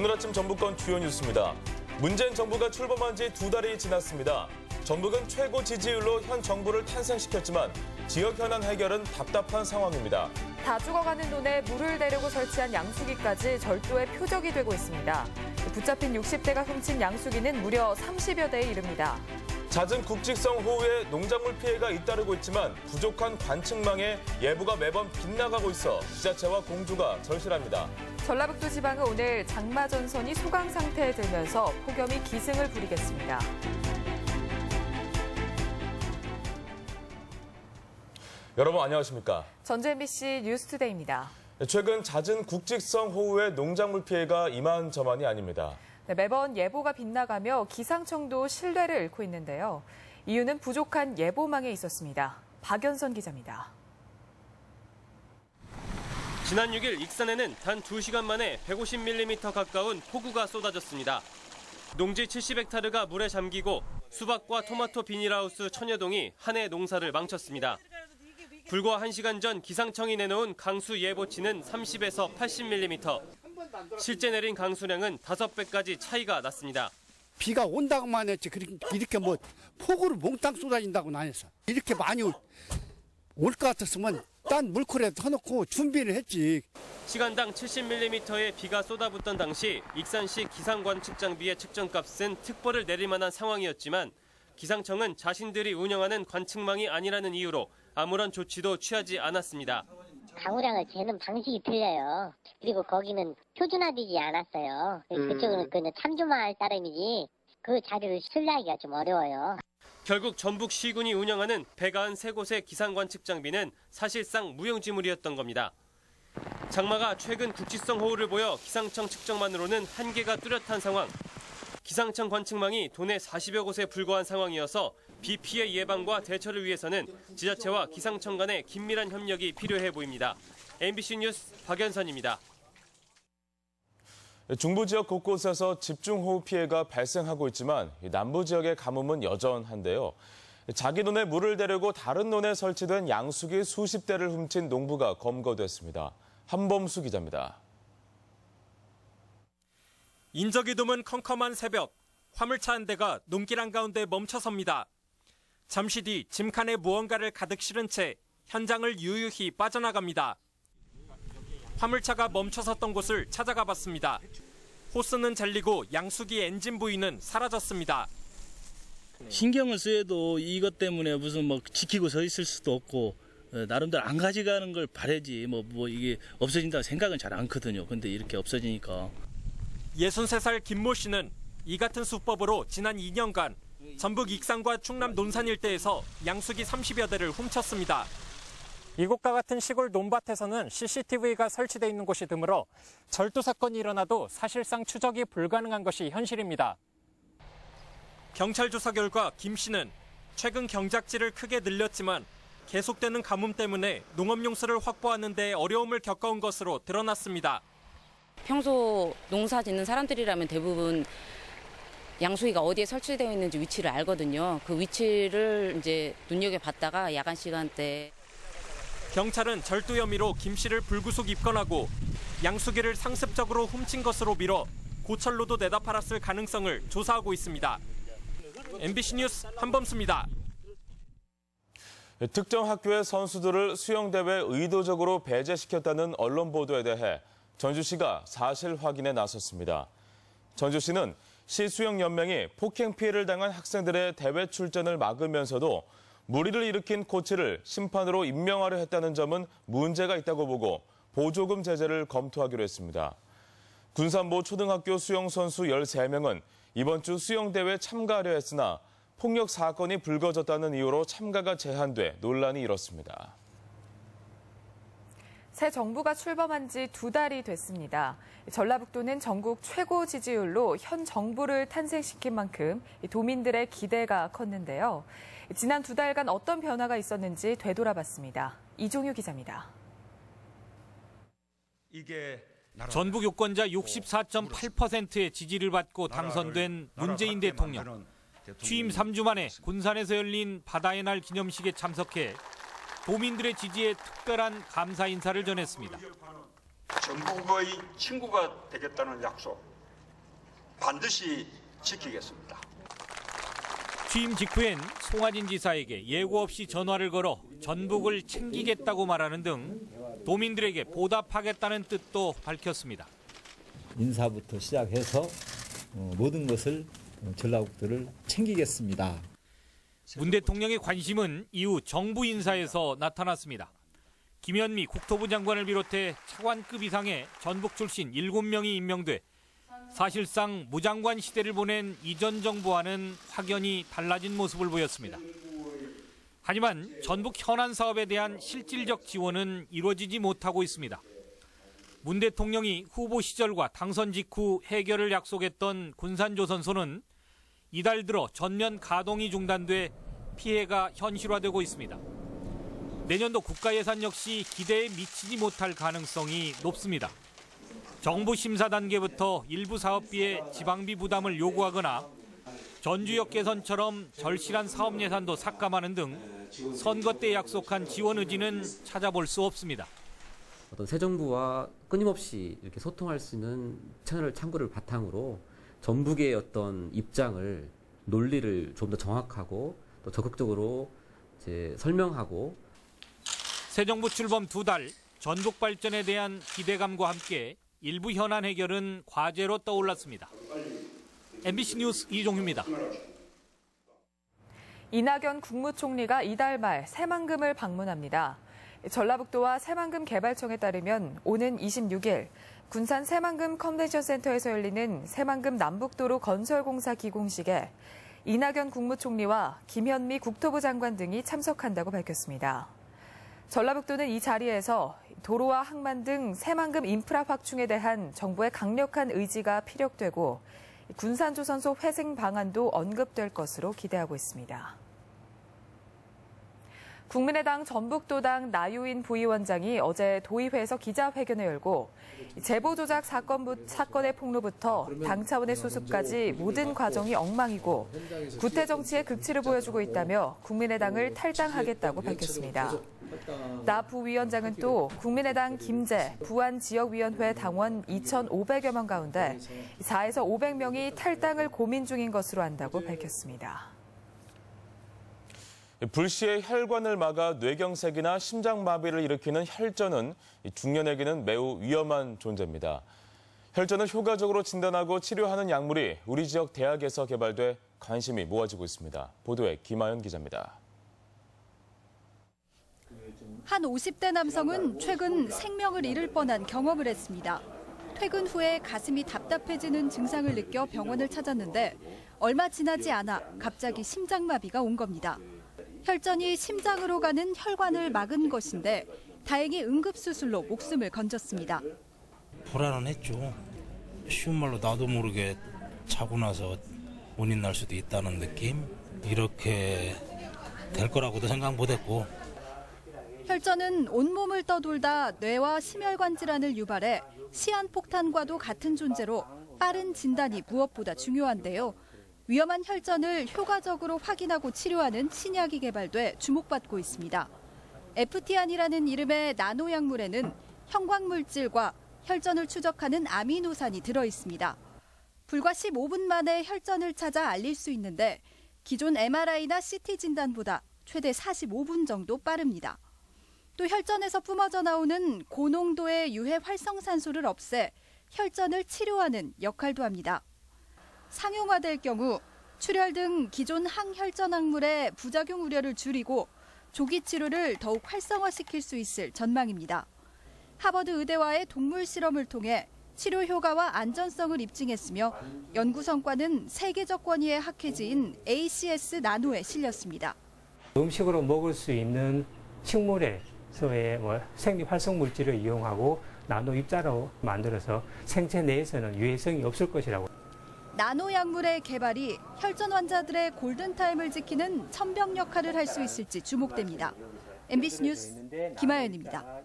오늘 아침 전북권 주요 뉴스입니다. 문재인 정부가 출범한 지 2달이 지났습니다. 전북은 최고 지지율로 현 정부를 탄생시켰지만 지역 현안 해결은 답답한 상황입니다. 다 죽어가는 논에 물을 대려고 설치한 양수기까지 절도의 표적이 되고 있습니다. 붙잡힌 60대가 훔친 양수기는 무려 30여 대에 이릅니다. 잦은 국직성 호우에 농작물 피해가 잇따르고 있지만 부족한 관측망에 예보가 매번 빗나가고 있어 지자체와 공조가 절실합니다. 전라북도 지방은 오늘 장마 전선이 소강 상태에 들면서 폭염이 기승을 부리겠습니다. 여러분 안녕하십니까? 전주 MBC 뉴스투데이입니다. 최근 잦은 국직성 호우에 농작물 피해가 이만저만이 아닙니다. 매번 예보가 빗나가며 기상청도 신뢰를 잃고 있는데요. 이유는 부족한 예보망에 있었습니다. 박연선 기자입니다. 지난 6일 익산에는 단 2시간 만에 150mm 가까운 폭우가 쏟아졌습니다. 농지 70헥타르가 물에 잠기고 수박과 토마토 비닐하우스 1000여 동이 한 해 농사를 망쳤습니다. 불과 1시간 전 기상청이 내놓은 강수 예보치는 30에서 80mm. 실제 내린 강수량은 5배까지 차이가 났습니다. 비가 온다고만 했지 이렇게 뭐 폭우로 몽땅 쏟아진다고는 안 했어. 이렇게 많이 올 것 같았으면 딴 물콜에 터놓고 준비를 했지. 시간당 70mm의 비가 쏟아붓던 당시 익산시 기상관측장비의 측정값은 특보를 내릴 만한 상황이었지만 기상청은 자신들이 운영하는 관측망이 아니라는 이유로 아무런 조치도 취하지 않았습니다. 강우량을 재는 방식이 틀려요. 그리고 거기는 표준화되지 않았어요. 그쪽은 그냥 참조만 따름이지 그 자료를 신뢰하기가 좀 어려워요. 결국 전북 시군이 운영하는 193곳의 기상관측장비는 사실상 무용지물이었던 겁니다. 장마가 최근 국지성 호우를 보여 기상청 측정만으로는 한계가 뚜렷한 상황. 기상청 관측망이 도내 40여 곳에 불과한 상황이어서 비 피해 예방과 대처를 위해서는 지자체와 기상청 간의 긴밀한 협력이 필요해 보입니다. MBC 뉴스 박연선입니다. 중부 지역 곳곳에서 집중호우 피해가 발생하고 있지만 남부 지역의 가뭄은 여전한데요. 자기 논에 물을 대려고 다른 논에 설치된 양수기 수십 대를 훔친 농부가 검거됐습니다. 한범수 기자입니다. 인적이 드문 컴컴한 새벽, 화물차 한 대가 농길 한가운데 멈춰섭니다. 잠시 뒤 짐칸에 무언가를 가득 실은 채 현장을 유유히 빠져나갑니다. 화물차가 멈춰섰던 곳을 찾아가 봤습니다. 호스는 잘리고 양수기 엔진 부위는 사라졌습니다. 신경을 쓰여도 이것 때문에 무슨 뭐 지키고 서 있을 수도 없고 나름대로 안 가져가는 걸 바라지 뭐 이게 없어진다고 생각은 잘 않거든요. 근데 이렇게 없어지니까. 63살 김모 씨는 이 같은 수법으로 지난 2년간 전북 익산과 충남 논산 일대에서 양수기 30여 대를 훔쳤습니다. 이곳과 같은 시골 논밭에서는 CCTV가 설치돼 있는 곳이 드물어 절도 사건이 일어나도 사실상 추적이 불가능한 것이 현실입니다. 경찰 조사 결과 김 씨는 최근 경작지를 크게 늘렸지만 계속되는 가뭄 때문에 농업용수를 확보하는 데 어려움을 겪어온 것으로 드러났습니다. 평소 농사 짓는 사람들이라면 대부분 양수기가 어디에 설치되어 있는지 위치를 알거든요. 그 위치를 이제 눈여겨봤다가 야간 시간대. 경찰은 절도 혐의로 김 씨를 불구속 입건하고 양수기를 상습적으로 훔친 것으로 미뤄 고철로도 내다 팔았을 가능성을 조사하고 있습니다. MBC 뉴스 한범수입니다. 특정 학교의 선수들을 수영대회에 의도적으로 배제시켰다는 언론 보도에 대해 전주시가 사실 확인에 나섰습니다. 전주시는 시수영연맹이 폭행 피해를 당한 학생들의 대회 출전을 막으면서도 무리를 일으킨 코치를 심판으로 임명하려 했다는 점은 문제가 있다고 보고 보조금 제재를 검토하기로 했습니다. 군산모 초등학교 수영선수 13명은 이번 주 수영대회에 참가하려 했으나 폭력 사건이 불거졌다는 이유로 참가가 제한돼 논란이 일었습니다. 새 정부가 출범한 지 2달이 됐습니다. 전라북도는 전국 최고 지지율로 현 정부를 탄생시킨 만큼 도민들의 기대가 컸는데요. 지난 2달간 어떤 변화가 있었는지 되돌아봤습니다. 이종유 기자입니다. 전북 유권자 64.8%의 지지를 받고 당선된 문재인 대통령. 취임 3주 만에 군산에서 열린 바다의 날 기념식에 참석해 도민들의 지지에 특별한 감사 인사를 전했습니다. 전북의 친구가 되겠다는 약속, 반드시 지키겠습니다. 취임 직후엔 송하진 지사에게 예고 없이 전화를 걸어 전북을 챙기겠다고 말하는 등 도민들에게 보답하겠다는 뜻도 밝혔습니다. 인사부터 시작해서 모든 것을 전라북도를 챙기겠습니다. 문 대통령의 관심은 이후 정부 인사에서 나타났습니다. 김현미 국토부 장관을 비롯해 차관급 이상의 전북 출신 7명이 임명돼 사실상 무장관 시대를 보낸 이전 정부와는 확연히 달라진 모습을 보였습니다. 하지만 전북 현안 사업에 대한 실질적 지원은 이루어지지 못하고 있습니다. 문 대통령이 후보 시절과 당선 직후 해결을 약속했던 군산조선소는 이달 들어 전면 가동이 중단돼 피해가 현실화되고 있습니다. 내년도 국가 예산 역시 기대에 미치지 못할 가능성이 높습니다. 정부 심사 단계부터 일부 사업비의 지방비 부담을 요구하거나 전주역 개선처럼 절실한 사업 예산도 삭감하는 등 선거 때 약속한 지원 의지는 찾아볼 수 없습니다. 어떤 새 정부와 끊임없이 이렇게 소통할 수 있는 채널 창구를 바탕으로 전북의 어떤 입장을 논리를 좀 더 정확하고 또 적극적으로 이제 설명하고 새 정부 출범 2달 전북 발전에 대한 기대감과 함께 일부 현안 해결은 과제로 떠올랐습니다. MBC 뉴스 이종휴입니다. 이낙연 국무총리가 이달 말 새만금을 방문합니다. 전라북도와 새만금 개발청에 따르면 오는 26일 군산 새만금 컨벤션 센터에서 열리는 새만금 남북도로 건설공사 기공식에 이낙연 국무총리와 김현미 국토부 장관 등이 참석한다고 밝혔습니다. 전라북도는 이 자리에서 도로와 항만 등 새만금 인프라 확충에 대한 정부의 강력한 의지가 피력되고 군산조선소 회생 방안도 언급될 것으로 기대하고 있습니다. 국민의당 전북도당 나유인 부위원장이 어제 도의회에서 기자회견을 열고 제보 조작 사건의 폭로부터 당 차원의 수습까지 모든 과정이 엉망이고 구태 정치의 극치를 보여주고 있다며 국민의당을 탈당하겠다고 밝혔습니다. 나 부위원장은 또 국민의당 김제 부안지역위원회 당원 2,500여 명 가운데 4에서 500명이 탈당을 고민 중인 것으로 안다고 밝혔습니다. 불시에 혈관을 막아 뇌경색이나 심장마비를 일으키는 혈전은 중년에게는 매우 위험한 존재입니다. 혈전을 효과적으로 진단하고 치료하는 약물이 우리 지역 대학에서 개발돼 관심이 모아지고 있습니다. 보도에 김아연 기자입니다. 한 50대 남성은 최근 생명을 잃을 뻔한 경험을 했습니다. 퇴근 후에 가슴이 답답해지는 증상을 느껴 병원을 찾았는데 얼마 지나지 않아 갑자기 심장마비가 온 겁니다. 혈전이 심장으로 가는 혈관을 막은 것인데 다행히 응급수술로 목숨을 건졌습니다. 불안했죠. 쉬운 말로 나도 모르게 자고 나서 원인 날 수도 있다는 느낌? 이렇게 될 거라고도 생각 못했고. 혈전은 온몸을 떠돌다 뇌와 심혈관 질환을 유발해 시한폭탄과도 같은 존재로 빠른 진단이 무엇보다 중요한데요. 위험한 혈전을 효과적으로 확인하고 치료하는 신약이 개발돼 주목받고 있습니다. FT안이라는 이름의 나노 약물에는 형광물질과 혈전을 추적하는 아미노산이 들어있습니다. 불과 15분 만에 혈전을 찾아 알릴 수 있는데 기존 MRI나 CT 진단보다 최대 45분 정도 빠릅니다. 또 혈전에서 뿜어져 나오는 고농도의 유해 활성산소를 없애 혈전을 치료하는 역할도 합니다. 상용화될 경우 출혈 등 기존 항혈전 약물의 부작용 우려를 줄이고 조기 치료를 더욱 활성화시킬 수 있을 전망입니다. 하버드 의대와의 동물 실험을 통해 치료 효과와 안전성을 입증했으며 연구 성과는 세계적 권위의 학회지인 ACS 나노에 실렸습니다. 음식으로 먹을 수 있는 식물에서의 생리 활성 물질을 이용하고 나노 입자로 만들어서 생체 내에서는 유해성이 없을 것이라고. 나노 약물의 개발이 혈전 환자들의 골든타임을 지키는 천병 역할을 할 수 있을지 주목됩니다. MBC 뉴스 김아연입니다.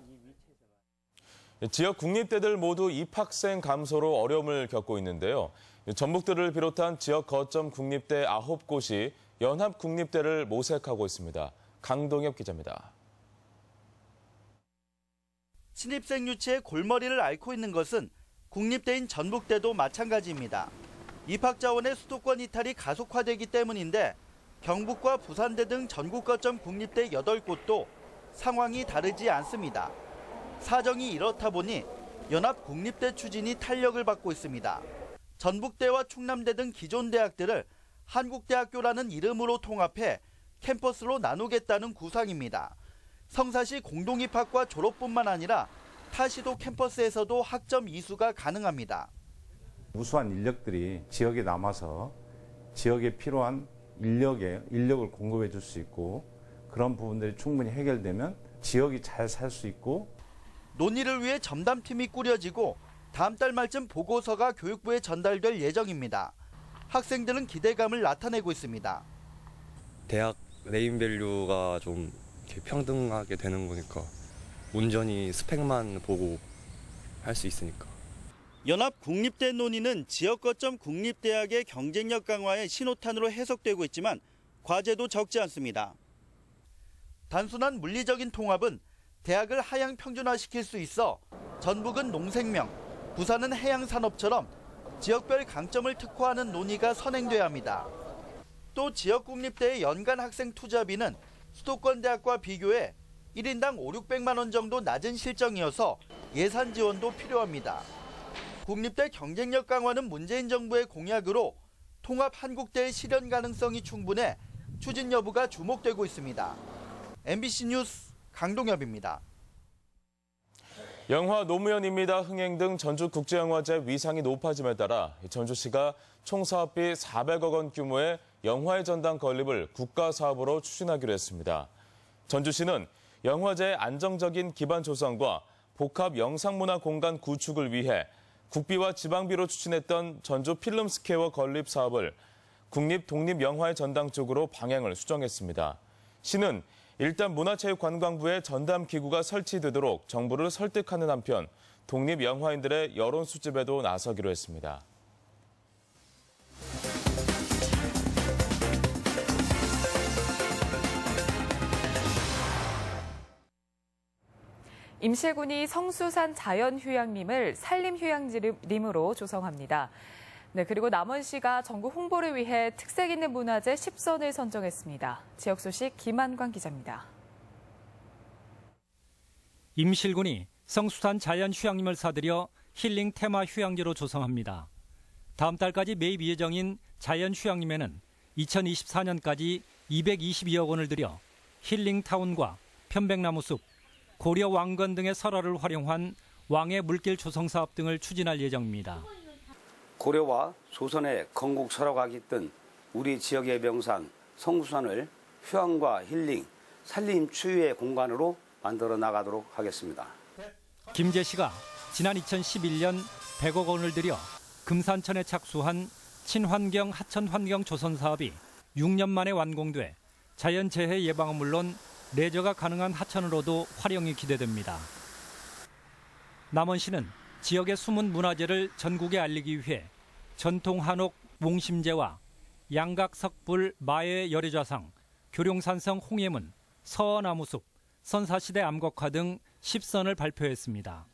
지역 국립대들 모두 입학생 감소로 어려움을 겪고 있는데요. 전북대를 비롯한 지역 거점 국립대 9곳이 연합국립대를 모색하고 있습니다. 강동엽 기자입니다. 신입생 유치의 골머리를 앓고 있는 것은 국립대인 전북대도 마찬가지입니다. 입학자원의 수도권 이탈이 가속화되기 때문인데 경북과 부산대 등 전국 거점 국립대 8곳도 상황이 다르지 않습니다. 사정이 이렇다 보니 연합 국립대 추진이 탄력을 받고 있습니다. 전북대와 충남대 등 기존 대학들을 한국대학교라는 이름으로 통합해 캠퍼스로 나누겠다는 구상입니다. 성사시 공동입학과 졸업뿐만 아니라 타시도 캠퍼스에서도 학점 이수가 가능합니다. 우수한 인력들이 지역에 남아서 지역에 필요한 인력을 공급해 줄 수 있고 그런 부분들이 충분히 해결되면 지역이 잘 살 수 있고 논의를 위해 전담팀이 꾸려지고 다음 달 말쯤 보고서가 교육부에 전달될 예정입니다. 학생들은 기대감을 나타내고 있습니다. 대학 네임밸류가 좀 이렇게 평등하게 되는 거니까 온전히 스펙만 보고 할 수 있으니까. 연합 국립대 논의는 지역 거점 국립대학의 경쟁력 강화의 신호탄으로 해석되고 있지만 과제도 적지 않습니다. 단순한 물리적인 통합은 대학을 하향 평준화시킬 수 있어 전북은 농생명, 부산은 해양산업처럼 지역별 강점을 특화하는 논의가 선행돼야 합니다. 또 지역 국립대의 연간 학생 투자비는 수도권 대학과 비교해 1인당 500~600만 원 정도 낮은 실정이어서 예산 지원도 필요합니다. 국립대 경쟁력 강화는 문재인 정부의 공약으로 통합 한국대의 실현 가능성이 충분해 추진 여부가 주목되고 있습니다. MBC 뉴스 강동엽입니다. 영화 노무현입니다 흥행 등 전주국제영화제 위상이 높아짐에 따라 전주시가 총 사업비 400억 원 규모의 영화의 전당 건립을 국가사업으로 추진하기로 했습니다. 전주시는 영화제의 안정적인 기반 조성과 복합 영상문화 공간 구축을 위해 국비와 지방비로 추진했던 전주 필름스퀘어 건립 사업을 국립독립영화의 전당 쪽으로 방향을 수정했습니다. 시는 일단 문화체육관광부에 전담기구가 설치되도록 정부를 설득하는 한편 독립영화인들의 여론 수집에도 나서기로 했습니다. 임실군이 성수산 자연휴양림을 산림휴양림으로 조성합니다. 네, 그리고 남원시가 전국 홍보를 위해 특색 있는 문화재 10선을 선정했습니다. 지역 소식 김한광 기자입니다. 임실군이 성수산 자연휴양림을 사들여 힐링 테마 휴양지로 조성합니다. 다음 달까지 매입 예정인 자연휴양림에는 2024년까지 222억 원을 들여 힐링타운과 편백나무숲, 고려 왕건 등의 설화를 활용한 왕의 물길 조성 사업 등을 추진할 예정입니다. 고려와 조선의 건국 설화가 깃든 우리 지역의 명산 성수산을 휴양과 힐링, 산림 추유의 공간으로 만들어 나가도록 하겠습니다. 김제시가 지난 2011년 100억 원을 들여 금산천에 착수한 친환경 하천 환경 조성 사업이 6년 만에 완공돼 자연재해 예방은 물론 레저가 가능한 하천으로도 활용이 기대됩니다. 남원시는 지역의 숨은 문화재를 전국에 알리기 위해 전통 한옥 몽심제와 양각 석불 마의 열애좌상, 교룡산성 홍해문, 서어나무숲, 선사시대 암곡화 등 10선을 발표했습니다.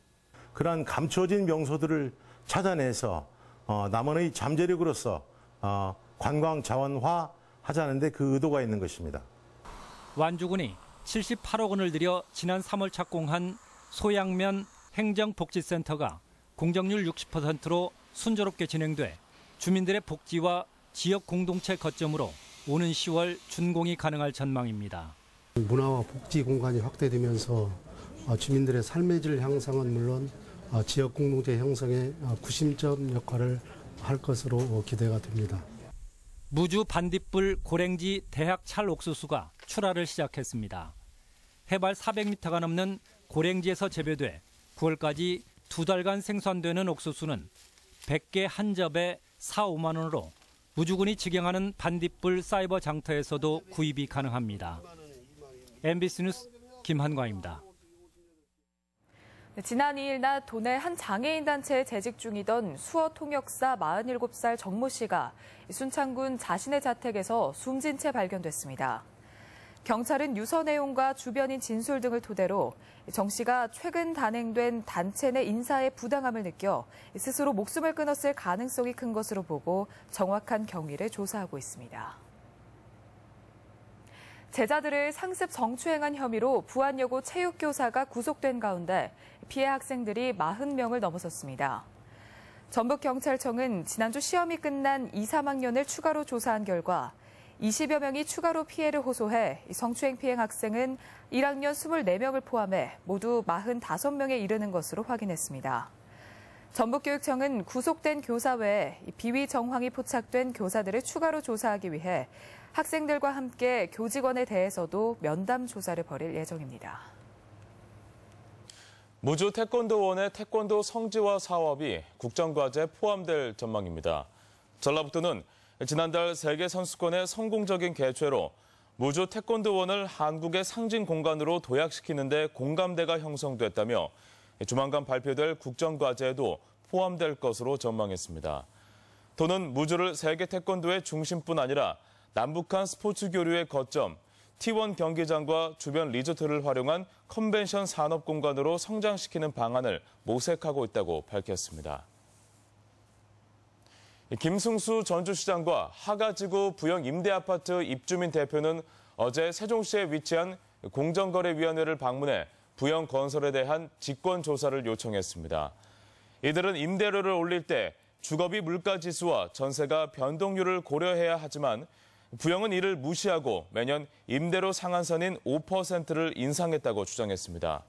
그러한 감춰진 명소들을 찾아내서 남원의 잠재력으로서 관광 자원화 하자는 데 그 의도가 있는 것입니다. 완주군이 78억 원을 들여 지난 3월 착공한 소양면 행정복지센터가 공정률 60%로 순조롭게 진행돼 주민들의 복지와 지역 공동체 거점으로 오는 10월 준공이 가능할 전망입니다. 문화와 복지 공간이 확대되면서 주민들의 삶의 질 향상은 물론 지역 공동체 형성에 구심점 역할을 할 것으로 기대가 됩니다. 무주 반딧불 고랭지 대학 찰 옥수수가 출하를 시작했습니다. 해발 400m가 넘는 고랭지에서 재배돼 9월까지 2달간 생산되는 옥수수는 100개 한 접에 4~5만 원으로 무주군이 직영하는 반딧불 사이버 장터에서도 구입이 가능합니다. MBC 뉴스 김한광입니다. 지난 2일 낮 도내 한 장애인 단체에 재직 중이던 수어 통역사 47살 정모 씨가 순창군 자신의 자택에서 숨진 채 발견됐습니다. 경찰은 유서 내용과 주변인 진술 등을 토대로 정 씨가 최근 단행된 단체 내 인사의 부당함을 느껴 스스로 목숨을 끊었을 가능성이 큰 것으로 보고 정확한 경위를 조사하고 있습니다. 제자들을 상습 성추행한 혐의로 부안여고 체육교사가 구속된 가운데 피해 학생들이 40명을 넘어섰습니다. 전북경찰청은 지난주 시험이 끝난 2, 3학년을 추가로 조사한 결과 20여 명이 추가로 피해를 호소해 성추행 피해 학생은 1학년 24명을 포함해 모두 45명에 이르는 것으로 확인했습니다. 전북교육청은 구속된 교사 외에 비위 정황이 포착된 교사들을 추가로 조사하기 위해 학생들과 함께 교직원에 대해서도 면담 조사를 벌일 예정입니다. 무주 태권도원의 태권도 성지화 사업이 국정과제에 포함될 전망입니다. 전라북도는 지난달 세계선수권의 성공적인 개최로 무주 태권도원을 한국의 상징 공간으로 도약시키는 데 공감대가 형성됐다며 조만간 발표될 국정과제에도 포함될 것으로 전망했습니다. 도는 무주를 세계 태권도의 중심뿐 아니라 남북한 스포츠 교류의 거점, T1 경기장과 주변 리조트를 활용한 컨벤션 산업 공간으로 성장시키는 방안을 모색하고 있다고 밝혔습니다. 김승수 전주시장과 하가지구 부영 임대아파트 입주민 대표는 어제 세종시에 위치한 공정거래위원회를 방문해 부영 건설에 대한 직권 조사를 요청했습니다. 이들은 임대료를 올릴 때 주거비 물가지수와 전세가 변동률을 고려해야 하지만 부영은 이를 무시하고 매년 임대료 상한선인 5%를 인상했다고 주장했습니다.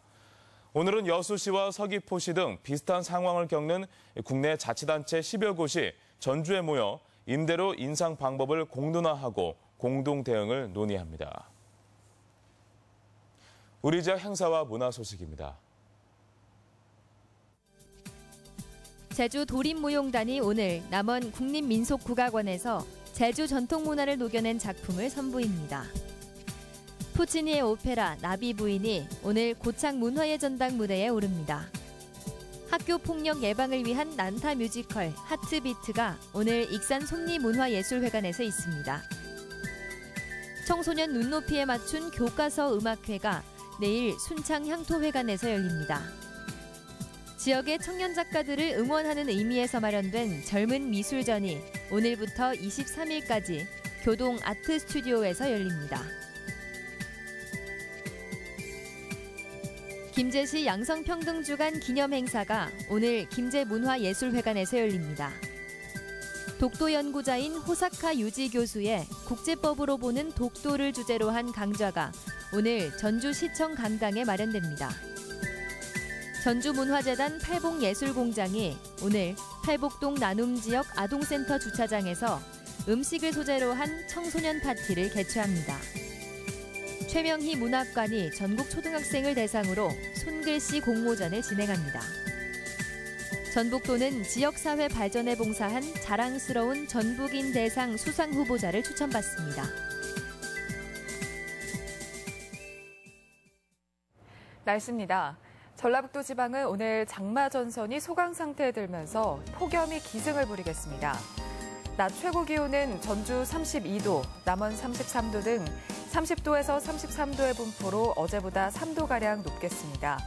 오늘은 여수시와 서귀포시 등 비슷한 상황을 겪는 국내 자치단체 10여 곳이 전주에 모여 임대료 인상 방법을 공론화하고 공동 대응을 논의합니다. 우리 지역 행사와 문화 소식입니다. 제주 도림무용단이 오늘 남원 국립민속국악원에서 제주 전통문화를 녹여낸 작품을 선보입니다. 푸치니의 오페라 나비 부인이 오늘 고창 문화의 전당 무대에 오릅니다. 학교 폭력 예방을 위한 난타 뮤지컬 하트비트가 오늘 익산 솜리문화예술회관에서 있습니다. 청소년 눈높이에 맞춘 교과서 음악회가 내일 순창향토회관에서 열립니다. 지역의 청년 작가들을 응원하는 의미에서 마련된 젊은 미술전이 오늘부터 23일까지 교동 아트 스튜디오에서 열립니다. 김제시 양성평등주간 기념행사가 오늘 김제문화예술회관에서 열립니다. 독도연구자인 호사카 유지 교수의 국제법으로 보는 독도를 주제로 한 강좌가 오늘 전주시청 강당에 마련됩니다. 전주문화재단 팔복예술공장이 오늘 팔복동 나눔지역 아동센터 주차장에서 음식을 소재로 한 청소년 파티를 개최합니다. 최명희 문학관이 전국 초등학생을 대상으로 손글씨 공모전을 진행합니다. 전북도는 지역사회 발전에 봉사한 자랑스러운 전북인 대상 수상 후보자를 추천받습니다. 날씨입니다. 전라북도 지방은 오늘 장마 전선이 소강 상태에 들면서 폭염이 기승을 부리겠습니다. 낮 최고 기온은 전주 32도, 남원 33도 등 30도에서 33도의 분포로 어제보다 3도가량 높겠습니다.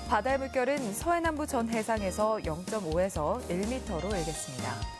바다의 물결은 서해남부 전 해상에서 0.5에서 1m로 일겠습니다.